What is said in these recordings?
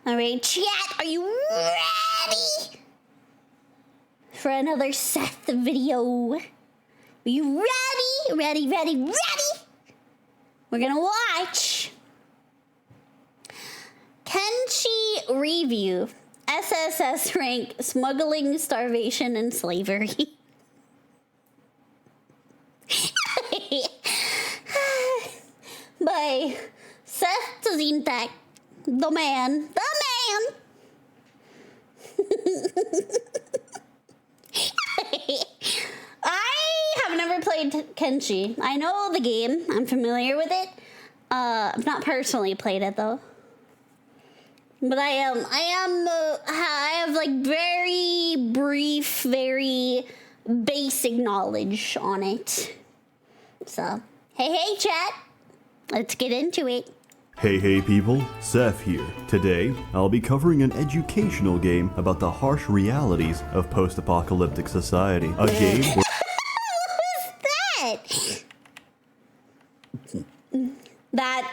Alright, chat, are you ready for another Seth video? Are you ready? Ready? We're gonna watch Kenshi review SSS rank smuggling, starvation, and slavery. By SsethTzeentach, the man. I have never played Kenshi. I know the game. I'm familiar with it. I've not personally played it though. But I have like very brief, very basic knowledge on it. So, hey chat. Let's get into it. Hey people, Seth here. Today, I'll be covering an educational game about the harsh realities of post-apocalyptic society. A game where What's that?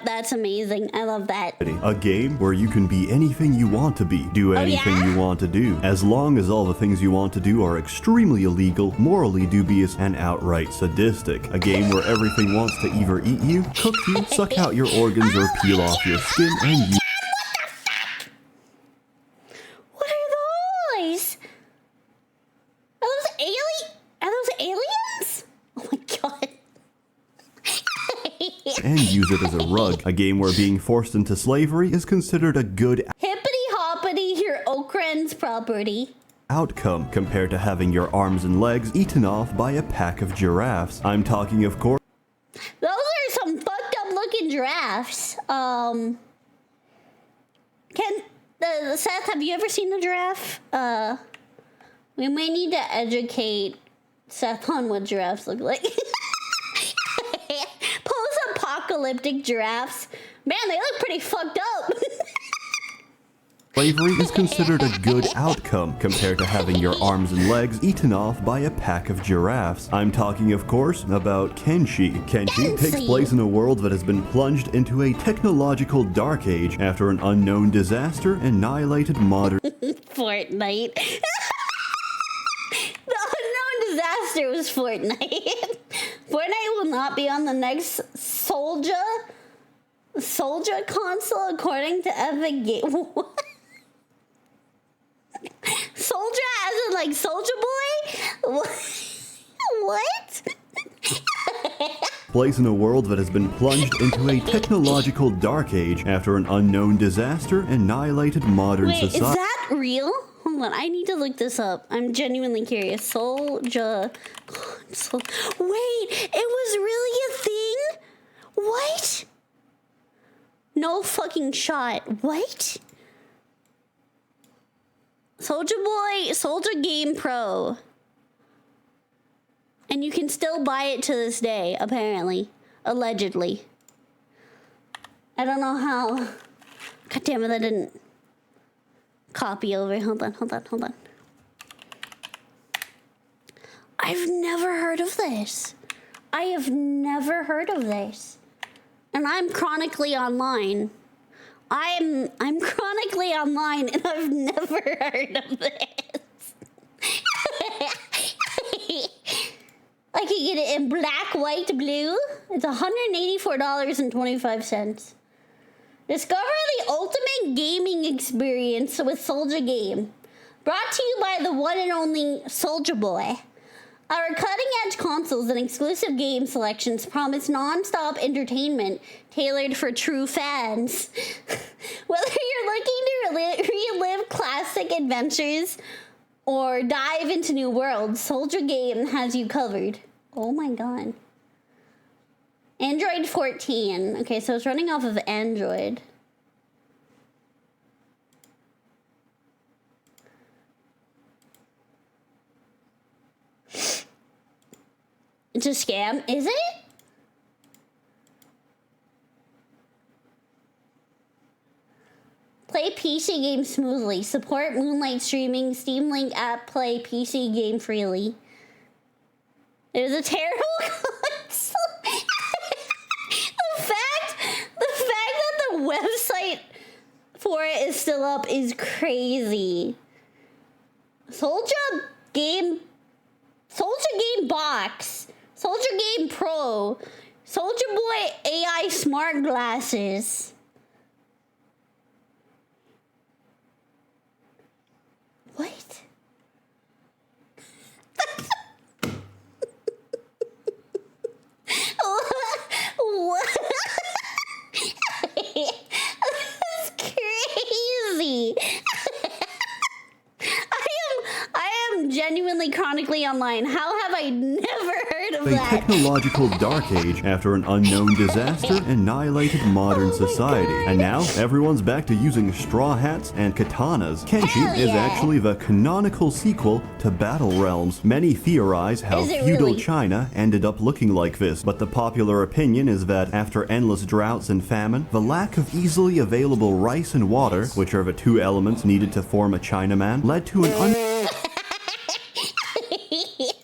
That's amazing. I love that. A game where you can be anything you want to be, do anything you want to do, as long as all the things you want to do are extremely illegal, morally dubious, and outright sadistic. A game where everything wants to either eat you, cook you, suck out your organs, or peel off your skin, and you. What are those? Are those aliens? Oh my god. And use it as a rug. A game where being forced into slavery is considered a good Hippity hoppity, your Okran's property. outcome compared to having your arms and legs eaten off by a pack of giraffes. I'm talking, of course. Those are some fucked up looking giraffes. Seth, have you ever seen a giraffe? We might need to educate Seth on what giraffes look like. Post-apocalyptic giraffes. Man, they look pretty fucked up. Slavery is considered a good outcome compared to having your arms and legs eaten off by a pack of giraffes. I'm talking, of course, about Kenshi. Kenshi takes place in a world that has been plunged into a technological dark age after an unknown disaster annihilated modern Fortnite. The unknown disaster was Fortnite. Fortnite will not be on the next Soldier console according to Epic Game. What? Soldier as in like Soldier Boy? What? place in a world that has been plunged into a technological dark age after an unknown disaster annihilated modern society. Is that real? Hold on, I need to look this up. I'm genuinely curious. Soldier console. Wait, it was really a thing? What? No fucking shot. What? Soldier Game Pro. And you can still buy it to this day, apparently. Allegedly. I don't know how. God damn it, I didn't copy over. Hold on. I've never heard of this. I have never heard of this. And I'm chronically online. I'm chronically online and I've never heard of this. I can get it in black, white, blue. It's $184.25. Discover the ultimate gaming experience with Soldier Game. Brought to you by the one and only Soldier Boy. Our cutting-edge consoles and exclusive game selections promise non-stop entertainment tailored for true fans. Whether you're looking to relive classic adventures or dive into new worlds, Soldier Game has you covered. Oh my god. Android 14. Okay, so it's running off of Android. It's a scam, is it? Play PC games smoothly. Support Moonlight streaming. Steam Link app. Play PC game freely. It was a terrible console. the fact that the website for it is still up is crazy. Soldier Game Box, Soldier Game Pro, Soldier Boy AI Smart Glasses. What? What? That's crazy. I am genuinely chronically online. How have I never heard of A that? technological dark age after an unknown disaster annihilated modern society. God. And now everyone's back to using straw hats and katanas. Kenshi Hell is yeah. actually the canonical sequel to Battle Realms. Many theorize how Is it feudal really? China ended up looking like this, but the popular opinion is that after endless droughts and famine, the lack of easily available rice and water, which are the two elements needed to form a Chinaman, led to an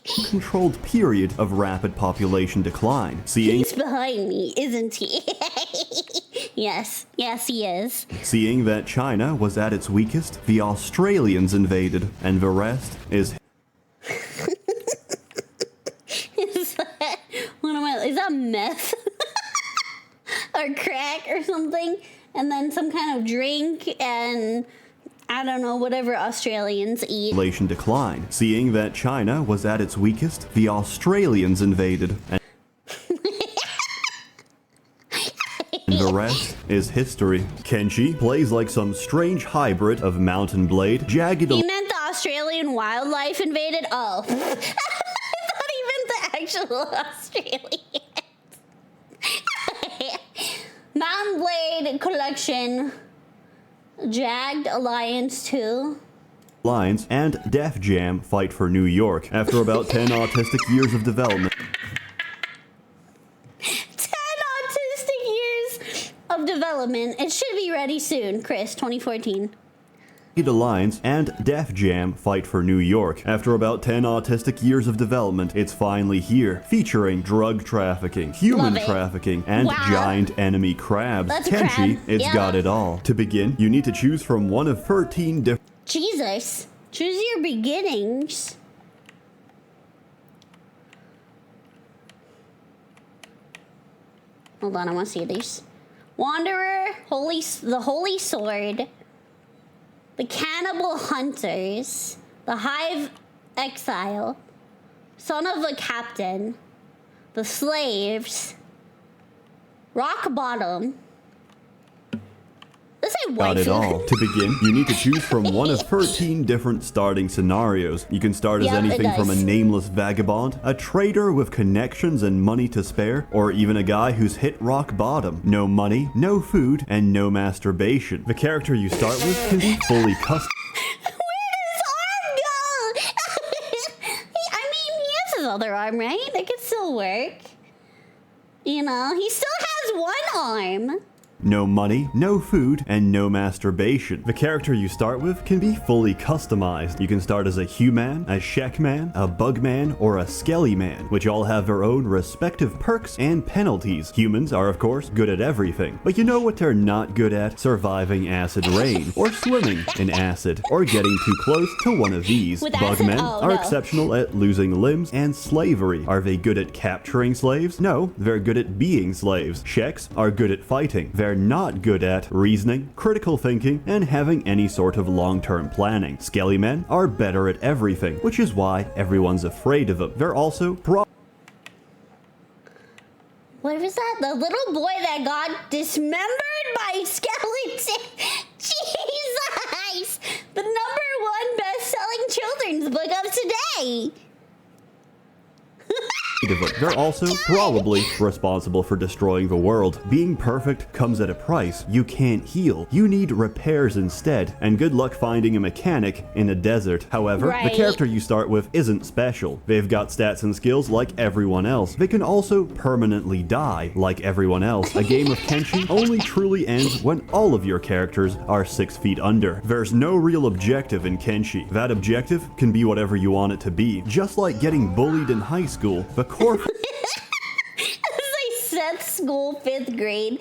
uncontrolled period of rapid population decline. Seeing He's behind me, isn't he? Yes, he is. Seeing that China was at its weakest, the Australians invaded, and the rest is Is that meth? Or crack or something? And then some kind of drink and I don't know, whatever Australians eat. population decline. Seeing that China was at its weakest, the Australians invaded, and the rest is history. Kenshi plays like some strange hybrid of Mountain Blade, jagged He meant the Australian wildlife invaded? Oh. I thought he meant the actual Australians. Mountain Blade Collection. Jagged Alliance 2. lines, and Def Jam fight for New York. After about 10 autistic years of development, 10 autistic years of development. It should be ready soon, Chris, 2014. Alliance and Def Jam fight for New York. After about 10 autistic years of development, it's finally here, featuring drug trafficking, human Love it. trafficking, and Wow. giant enemy crabs. That's a Kenshi, crab. it's Yeah. got it all. To begin, you need to choose from one of 13 different Jesus. Choose your beginnings. Hold on, I want to see these. Wanderer, the Holy Sword, the Cannibal Hunters, the Hive Exile, Son of a Captain, the Slaves, Rock Bottom. This ain't Got it waifu. all. To begin, you need to choose from one of 13 different starting scenarios. You can start as Yep, it anything from a does. nameless vagabond, a trader with connections and money to spare, or even a guy who's hit rock bottom. No money, no food, and no masturbation. The character you start with can be fully custom. Where does arm go? I mean, he has his other arm, right? It could still work. You know, he still has one arm. No money, no food, and no masturbation. The character you start with can be fully customized. You can start as a human, a Shekman, a Bugman, or a Skellyman, which all have their own respective perks and penalties. Humans are, of course, good at everything, but you know what they're not good at? Surviving acid rain, or swimming in acid, or getting too close to one of these. With acid? Bugmen Oh, are no. exceptional at losing limbs and slavery. Are they good at capturing slaves? No, they're good at being slaves. Sheks are good at fighting. They're not good at reasoning, critical thinking, and having any sort of long-term planning. Skelly men are better at everything, which is why everyone's afraid of them. They're also What was that? The little boy that got dismembered by skeleton. Jesus! The #1 best-selling children's book of today. They're also probably responsible for destroying the world. Being perfect comes at a price. You can't heal. You need repairs instead, and good luck finding a mechanic in a desert. However, the Right. character you start with isn't special. They've got stats and skills like everyone else. They can also permanently die like everyone else. A game of Kenshi only truly ends when all of your characters are 6 feet under. There's no real objective in Kenshi. That objective can be whatever you want it to be. Just like getting bullied in high school, the core It's like Seth's school, 5th grade.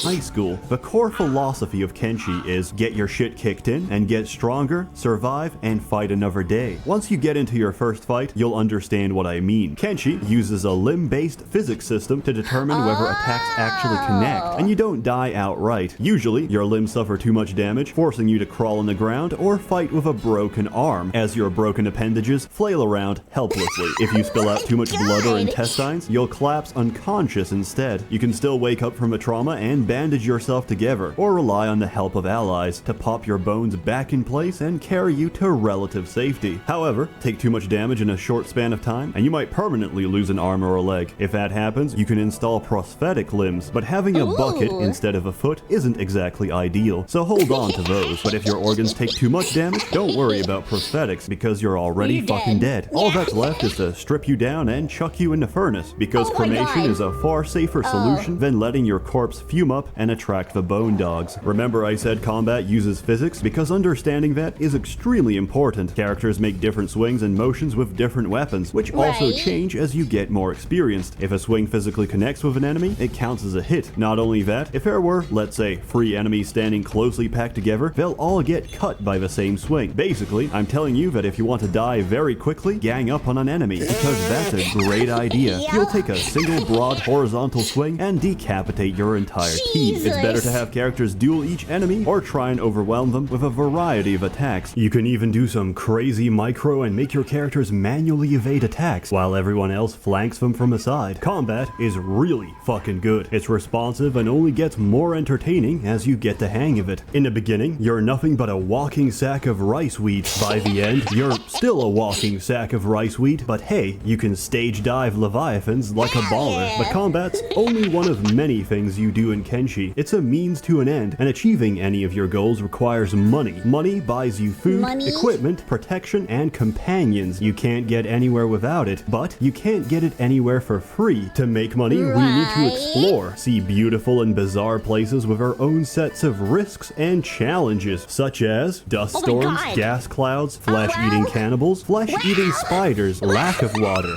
high school. The core philosophy of Kenshi is get your shit kicked in and get stronger, survive, and fight another day. Once you get into your first fight, you'll understand what I mean. Kenshi uses a limb-based physics system to determine whether attacks actually connect, and you don't die outright. Usually, your limbs suffer too much damage, forcing you to crawl on the ground or fight with a broken arm, as your broken appendages flail around helplessly. If you spill out too much blood or intestines, you'll collapse unconscious instead. You can still wake up from a trauma and bandage yourself together, or rely on the help of allies to pop your bones back in place and carry you to relative safety. However, take too much damage in a short span of time, and you might permanently lose an arm or a leg. If that happens, you can install prosthetic limbs, but having a bucket instead of a foot isn't exactly ideal, so hold on to those. But if your organs take too much damage, don't worry about prosthetics because you're already fucking dead. All that's left is to strip you down and chuck you in the furnace, because cremation is a far safer solution than letting your corpse fume up and attract the bone dogs. Remember I said combat uses physics? Because understanding that is extremely important. Characters make different swings and motions with different weapons, which also change as you get more experienced. If a swing physically connects with an enemy, it counts as a hit. Not only that, if there were, let's say, 3 enemies standing closely packed together, they'll all get cut by the same swing. Basically, I'm telling you that if you want to die very quickly, gang up on an enemy, because that's a great idea. You'll take a single broad horizontal swing and decapitate your entire team. It's better to have characters duel each enemy or try and overwhelm them with a variety of attacks. You can even do some crazy micro and make your characters manually evade attacks while everyone else flanks them from the side. Combat is really fucking good. It's responsive and only gets more entertaining as you get the hang of it. In the beginning, you're nothing but a walking sack of rice wheat. By the end, you're still a walking sack of rice wheat, but hey, you can stage dive leviathans like a baller. But combat's only one of many things you do in Kenshi. It's a means to an end, and achieving any of your goals requires money. Money buys you food, equipment, protection, and companions. You can't get anywhere without it, but you can't get it anywhere for free. To make money, we need to explore, see beautiful and bizarre places with our own sets of risks and challenges, such as dust storms, gas clouds, flesh-eating cannibals, flesh-eating spiders, lack of water,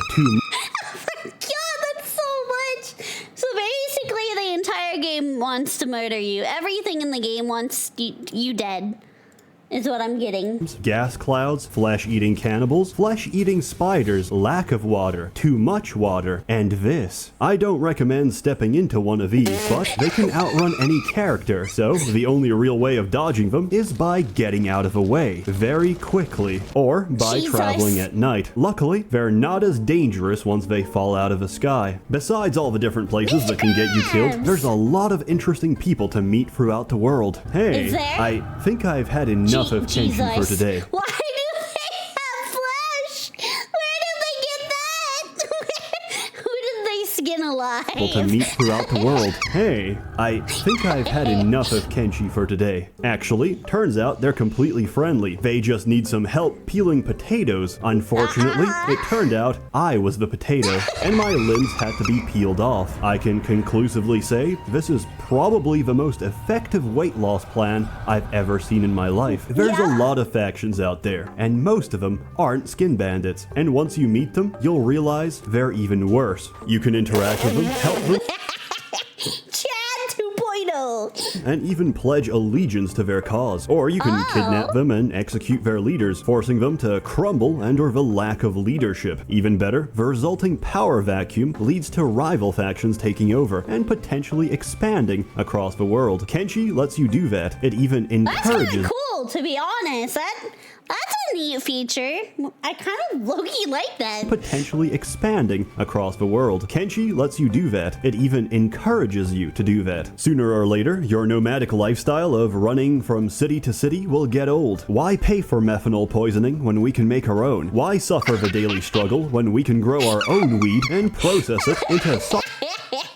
Game wants to murder you. Everything in the game wants you dead. Is what I'm getting. Gas clouds, flesh-eating cannibals, flesh-eating spiders, lack of water, too much water, and this. I don't recommend stepping into one of these, but they can outrun any character, so the only real way of dodging them is by getting out of the way very quickly, or by traveling at night. Luckily, they're not as dangerous once they fall out of the sky. Besides all the different places that can get you killed, there's a lot of interesting people to meet throughout the world. Hey, I think I've had enough of Kenshi for today. Why do they have flesh? Where did they get that? Who did they skin alive? To meet throughout the world. Hey, I think I've had enough of Kenshi for today. Actually, turns out they're completely friendly. They just need some help peeling potatoes. Unfortunately, it turned out I was the potato, and my limbs had to be peeled off. I can conclusively say this is probably the most effective weight loss plan I've ever seen in my life. There's a lot of factions out there, and most of them aren't skin bandits. And once you meet them, you'll realize they're even worse. You can interact with them, help them, Chad 2.0, and even pledge allegiance to their cause. Or you can kidnap them and execute their leaders, forcing them to crumble and/or the lack of leadership. Even better, the resulting power vacuum leads to rival factions taking over and potentially expanding across the world. Kenshi lets you do that. It even encourages... That's really cool, to be honest. That's a neat feature. I kind of low-key like that. Potentially expanding across the world. Kenshi lets you do that. It even encourages you to do that. Sooner or later, your nomadic lifestyle of running from city to city will get old. Why pay for methanol poisoning when we can make our own? Why suffer the daily struggle when we can grow our own weed and process it into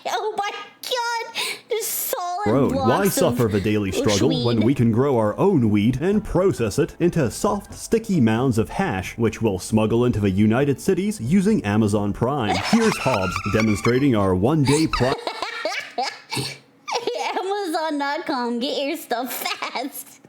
Oh my god! Just solid blocks Why suffer the daily struggle when we can grow our own weed and process it into soft, sticky mounds of hash, which we'll smuggle into the United Cities using Amazon Prime? Here's Hobbs demonstrating our one-day Amazon.com, get your stuff fast.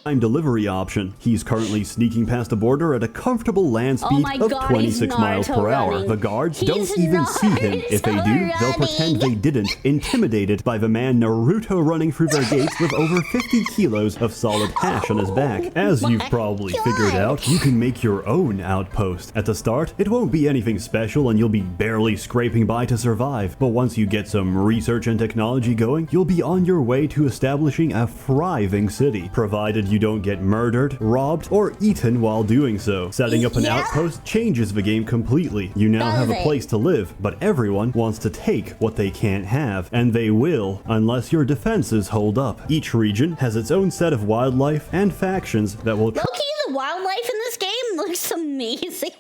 delivery option. He's currently sneaking past the border at a comfortable land speed my of God, 26 he's miles per Naruto hour. running. The guards He's don't even see him. If they do, Naruto they'll pretend they running. didn't, intimidated by the man Naruto running through their gates with over 50 kilos of solid hash on his back. As you've probably figured out, you can make your own outpost. At the start, it won't be anything special and you'll be barely scraping by to survive. But once you get some research and technology going, you'll be on your way to establishing a thriving city, provided you don't get murdered, robbed, or eaten while doing so. Setting up an Yeah. outpost changes the game completely. You now have a place to live, but everyone wants to take what they can't have, and they will, unless your defenses hold up. Each region has its own set of wildlife and factions that will Loki, the wildlife in this game looks amazing.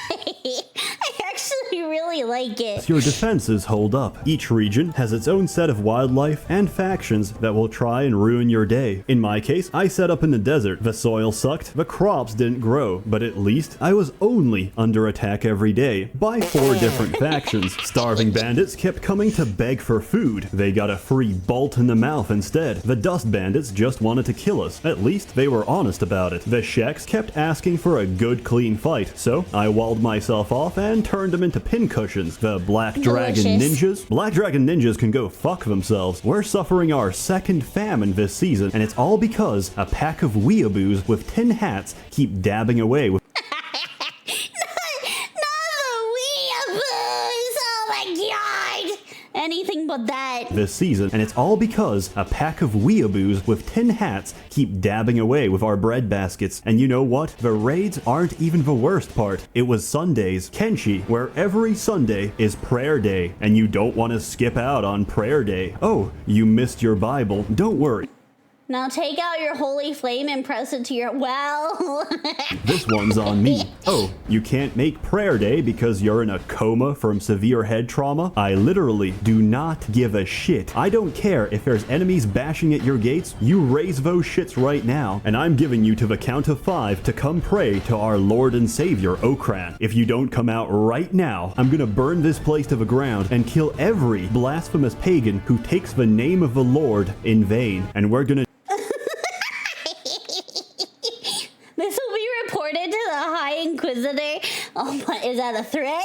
I actually really like it. your defenses hold up. Each region has its own set of wildlife and factions that will try and ruin your day. In my case, I set up in the desert. The soil sucked, the crops didn't grow, but at least I was only under attack every day by 4 different factions. Starving bandits kept coming to beg for food. They got a free bolt in the mouth instead. The dust bandits just wanted to kill us. At least they were honest about it. The Sheks kept asking for a good clean fight, so I walled myself off and turned them into pincushions. The Black Dragon Ninjas? Black Dragon Ninjas can go fuck themselves. We're suffering our second famine this season, and it's all because a pack of weeaboos with tin hats keep dabbing away with Anything but that. this season, and it's all because a pack of weeaboos with tin hats keep dabbing away with our bread baskets. And you know what? The raids aren't even the worst part. It was Sundays, Kenshi, where every Sunday is prayer day, and you don't want to skip out on prayer day. Oh, you missed your Bible. Don't worry. Now take out your holy flame and press it to your, well. This one's on me. Oh, you can't make prayer day because you're in a coma from severe head trauma? I literally do not give a shit. I don't care if there's enemies bashing at your gates. You raise those shits right now, and I'm giving you to the count of 5 to come pray to our Lord and Savior, Okran. If you don't come out right now, I'm gonna burn this place to the ground and kill every blasphemous pagan who takes the name of the Lord in vain. And we're gonna This will be reported to the High Inquisitor. Oh my, is that a threat?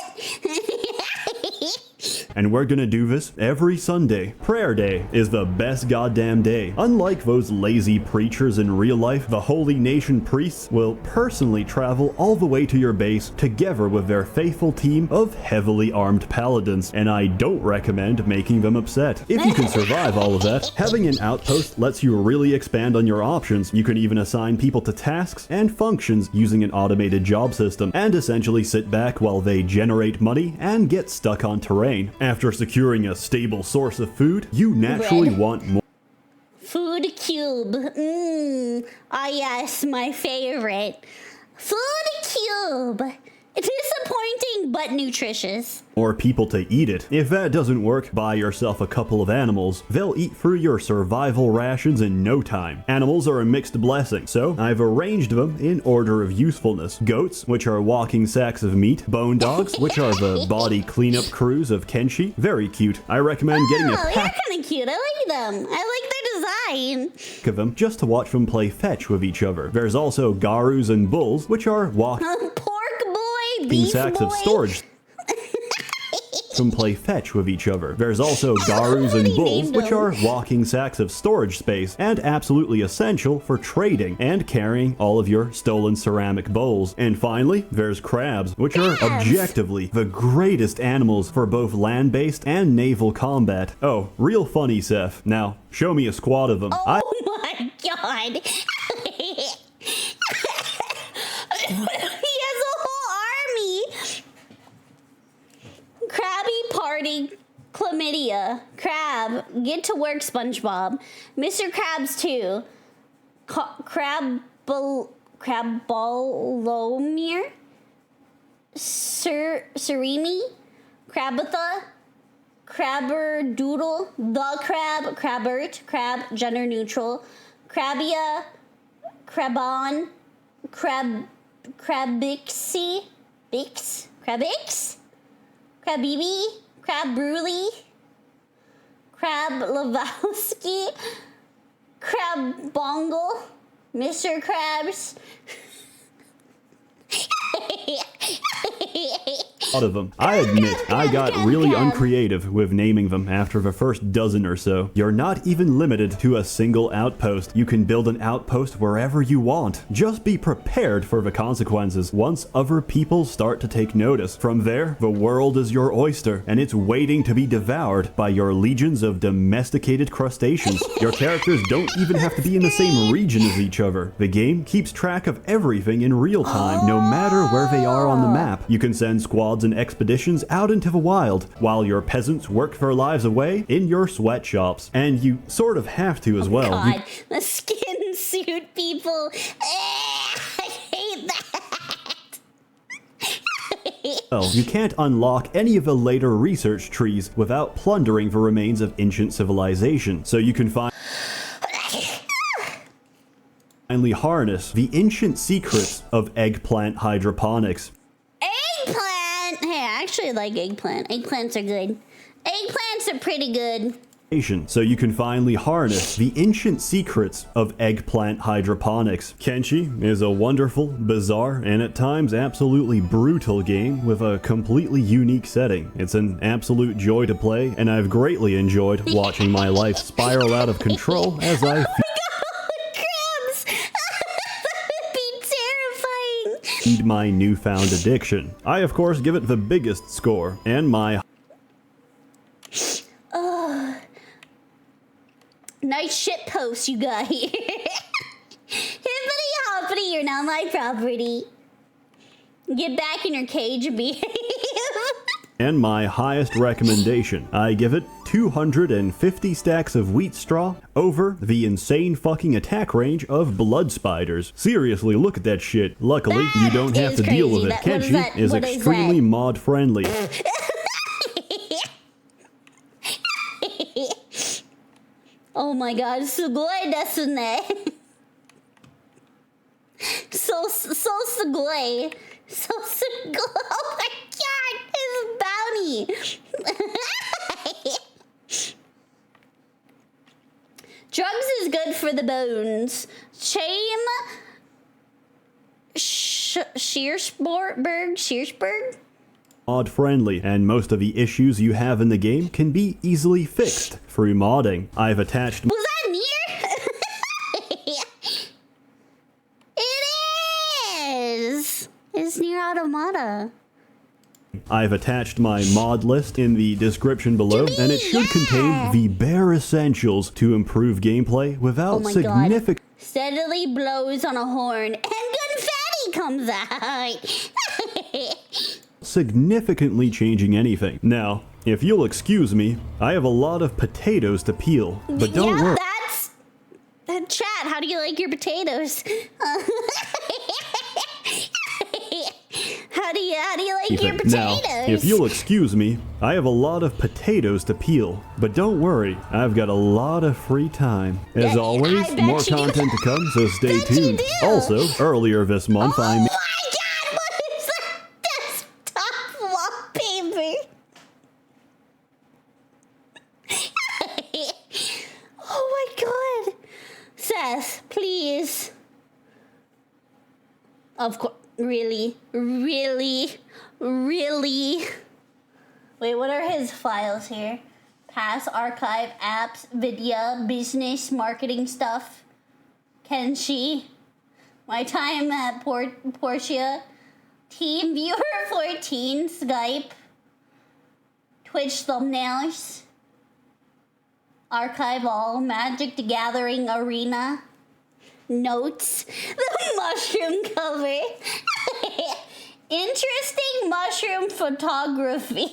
And we're gonna do this every Sunday. Prayer day is the best goddamn day. Unlike those lazy preachers in real life, the Holy Nation priests will personally travel all the way to your base together with their faithful team of heavily armed paladins, and I don't recommend making them upset. If you can survive all of that, having an outpost lets you really expand on your options. You can even assign people to tasks and functions using an automated job system, and essentially sit back while they generate money and get stuck on terrain. After securing a stable source of food, you naturally want more. Food cube. Ah yes, my favorite. Food cube. Disappointing but nutritious. More people to eat it. If that doesn't work, buy yourself a couple of animals. They'll eat through your survival rations in no time. Animals are a mixed blessing, so I've arranged them in order of usefulness. Goats, which are walking sacks of meat. Bone dogs, which are the body cleanup crews of Kenshi. Very cute. I recommend getting a They're pack kind of cute. I like them. I like their design. of them just to watch them play fetch with each other. There's also garus and bulls, which are walking Pork boy, beef sacks boy. of storage them play fetch with each other. There's also garus and bulls, which are walking sacks of storage space and absolutely essential for trading and carrying all of your stolen ceramic bowls. And finally, there's crabs, which are objectively the greatest animals for both land-based and naval combat. Oh, real funny, Seth. Now, show me a squad of them. Oh my god. He has a whole army. Krabby Party Chlamydia. Crab. Get to work, SpongeBob. Mr. Krabs 2. Crabolomir. Sereni. Krabatha. Crabberdoodle. The Crab. Crabbert. Crab. Gender neutral. Crabia. Crabon. Crabixie. Crabix. Crabibi, Crab Bruli, Crab Lavowski, Crab Bongle, Mr. Krabs. Lot of them. I admit, I got really uncreative with naming them after the first dozen or so. You're not even limited to a single outpost. You can build an outpost wherever you want. Just be prepared for the consequences once other people start to take notice. From there, the world is your oyster, and it's waiting to be devoured by your legions of domesticated crustaceans. Your characters don't even have to be in the same region as each other. The game keeps track of everything in real time, no matter where they are on the map. You can send squads and expeditions out into the wild, while your peasants work their lives away in your sweatshops. And you sort of have to as well. God, the skin suit people. I hate that. Well, you can't unlock any of the later research trees without plundering the remains of ancient civilization. So you can finally harness the ancient secrets of eggplant hydroponics. Eggplant! Hey, I actually like eggplant. Eggplants are good. Eggplants are pretty good. So you can finally harness the ancient secrets of eggplant hydroponics. Kenshi is a wonderful, bizarre, and at times absolutely brutal game with a completely unique setting. It's an absolute joy to play, and I've greatly enjoyed watching my life spiral out of control as I feed my newfound addiction. I, of course, give it the biggest score, and my nice shit post you got here. Hippity hoppity, you're not my property. Get back in your cage and behave. And my highest recommendation. I give it 250 stacks of wheat straw over the insane fucking attack range of blood spiders. Seriously, look at that shit. Luckily, you don't have to deal with it. Kenshi is extremely mod friendly. Oh my god, sugoi desu ne. So sugoi. So sugoi. Oh my god, his bounty. Drugs is good for the bones. Shame. Shearsburg? Mod friendly, and most of the issues you have in the game can be easily fixed through modding. I've attached. Was that near? It is! It's near Automata. I've attached my mod list in the description below, and it should contain the bare essentials to improve gameplay without significant. Steadily blows on a horn, and confetti comes out. Significantly changing anything. Now, if you'll excuse me, I have a lot of potatoes to peel, but don't worry. Chat, how do you like your potatoes? How do you like your potatoes? Now, if you'll excuse me, I have a lot of potatoes to peel, but don't worry, I've got a lot of free time. As always, more content to come, so stay tuned. Also, earlier this month, I made wallpaper. Oh my god. Seth, please. Of course. Really? Wait, what are his files here? Past archive, apps, video, business, marketing stuff. Kenshi. My time at Portia. Team viewer 14, Skype, Twitch thumbnails, archive all, Magic the Gathering arena, notes, the mushroom cover, interesting mushroom photography.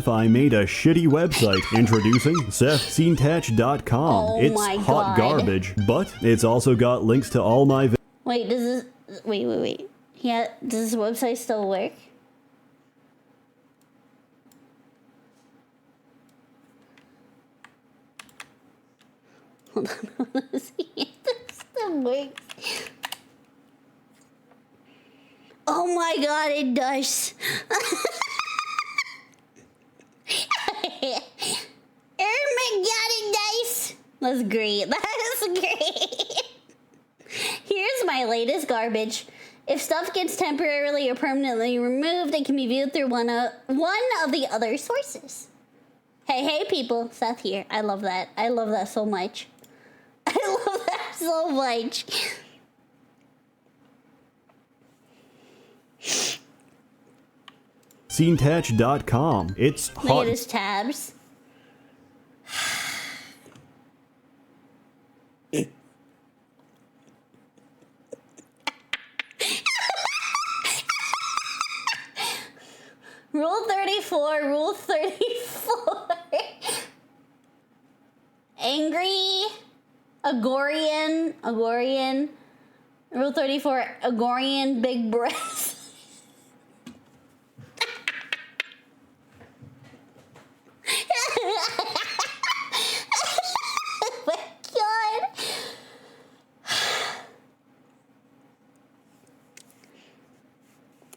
I made a shitty website introducing SsethTzeentach.com. Oh it's my hot God. garbage, but it's also got links to all my Wait, wait. Yeah, does this website still work? Hold on, I want to see if this still works. Oh my god, it does. Armageddon dice. That's great. That is great. Here's my latest garbage. If stuff gets temporarily or permanently removed, it can be viewed through one of the other sources. Hey, people. Seth here. I love that. I love that so much. I love that so much. SsethTzeentach.com. It's hot. Look at his tabs. Rule 34, Rule 34. Angry, Agorian. Rule 34, Agorian, big breath. Oh my god.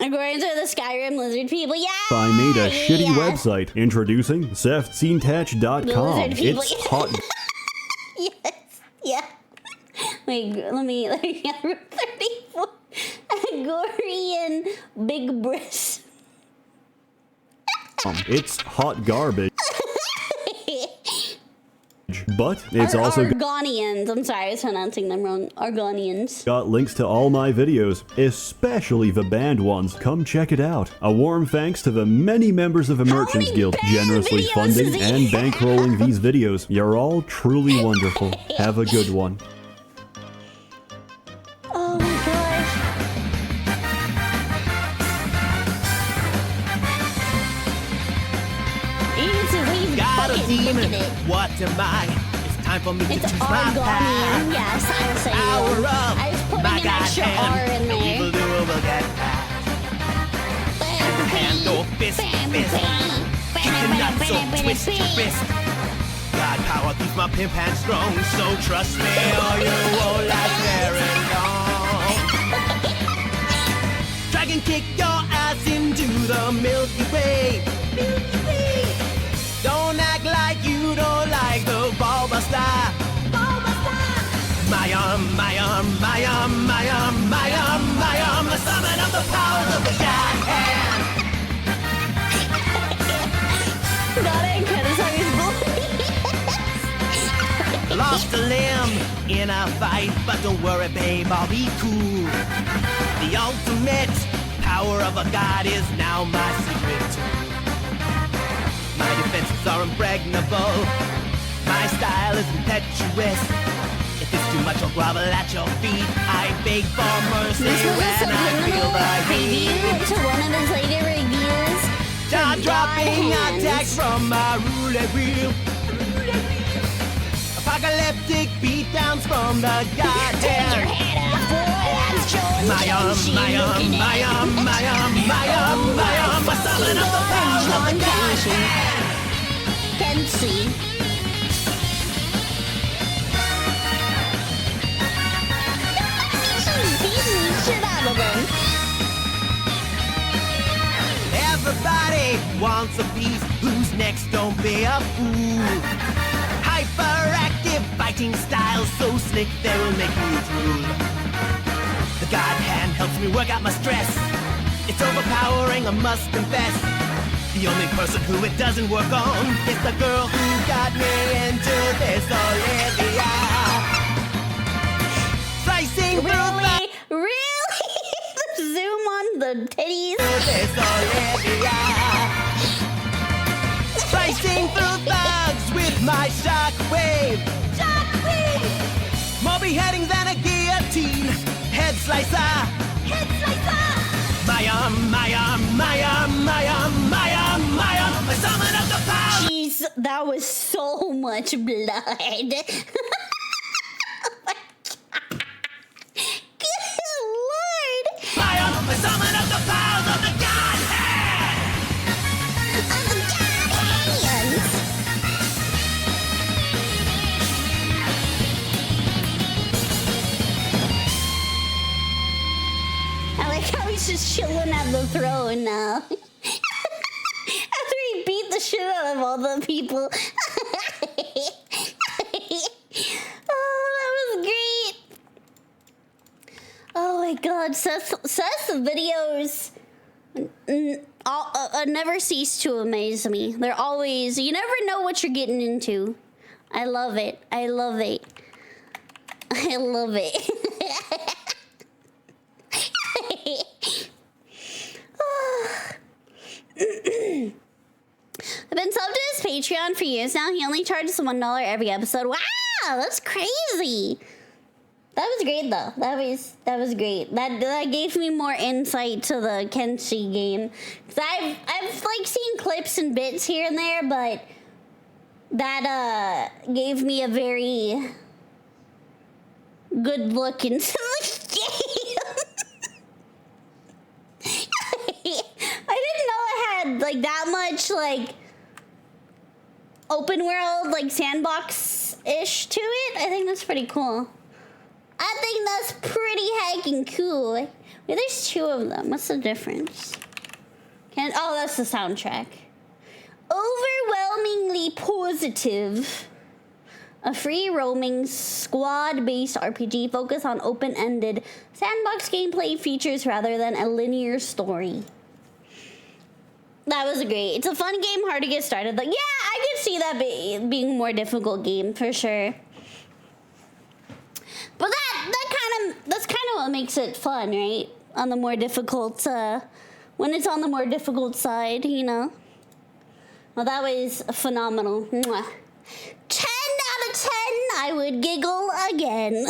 Agorians are the Skyrim lizard people. Yeah. I made a shitty website. Introducing SsethTzeentach.com. Lizard people. It's hot. Yes. Yeah. Wait, let me 34. Agorian big breast. It's hot garbage. But it's also Argonians. I'm sorry, I was pronouncing them wrong. Argonians. got links to all my videos, especially the banned ones. Come check it out. A warm thanks to the many members of the Merchants many Guild banned generously videos funding is he and bankrolling these videos. You're all truly wonderful. Have a good one. Oh my gosh. He's Got a fucking demon. looking it. What am I? It's time for me to It's choose my Argonian. path. Yes, I was saying Hour wrong. up, I was putting my an God extra hand. R in No there. evildoer will get past. Bam, Hand or fist, bam, fist. bam, Kick your bam, nuts or bam, bam, twist your bam. wrist. God power keeps my pimp hand strong, so trust me or you won't last very long. Dragon kick your ass into the Milky Way. Milky Way. Don't act like you don't like the Bulbasaur. My arm, my arm, my arm, my arm, my arm, my arm, the summon of the powers of the God hand. God, I criticize his voice. Lost a limb in a fight, but don't worry, babe, I'll be cool. The ultimate power of a god is now my secret tool. My defenses are impregnable. My style is impetuous. If it's too much, I'll grovel at your feet. I beg for mercy This was a when I feel the preview heat. to one of his later reviews. Jaw for dropping God Hands. attacks from my roulette wheel. Apocalyptic beatdowns from the Take your goddamn. head up, boy. I'm showing My arm, Kenshi my arm, looking my at arm, you. my arm, my arm, my arm, my summon of the powers of the god hand. Kenshi. Beating the shit out of him. Everybody wants a piece. Who's next? Don't be a fool. Hyperactive fighting style, so slick they will make you drool. The god hand helps me work out my stress. It's overpowering, I must confess. The only person who it doesn't work on is the girl who got me into this Olivia. Slicing through the Really? Zoom on the titties. this Olivia. Slicing through thugs with my shockwave. Shockwave. More beheadings than a guillotine. Head slicer. Head slicer. My arm, my arm, my arm, my arm, my arm, my arm. I summon up the power. Jeez, that was so much blood. Good lord. My arm, I summon up the powers of the god hand. Of the God hands. I like how he's just chilling at the throne now. After he beat the shit out of all the people. Oh, that was great. God, Seth's videos never cease to amaze me. They're always, you never know what you're getting into. I love it. I love it. I love it. I've been subbed to his Patreon for years now. He only charges $1 every episode. Wow, that's crazy. That was great though. That was great. That gave me more insight to the Kenshi game. Cause I've like seen clips and bits here and there, but that gave me a very good look into the game. I didn't know it had like that much like open world, like sandbox-ish to it. I think that's pretty cool. I think that's pretty heckin' cool. Wait, there's two of them. What's the difference? Oh, that's the soundtrack. Overwhelmingly positive. A free roaming squad-based RPG focused on open-ended sandbox gameplay features rather than a linear story. That was great. It's a fun game, hard to get started. Like, yeah, I could see that being a more difficult game for sure. But that's kind of what makes it fun, right? On the more difficult, when it's on the more difficult side, you know. Well, that was phenomenal. Mwah. 10 out of 10. I would giggle again.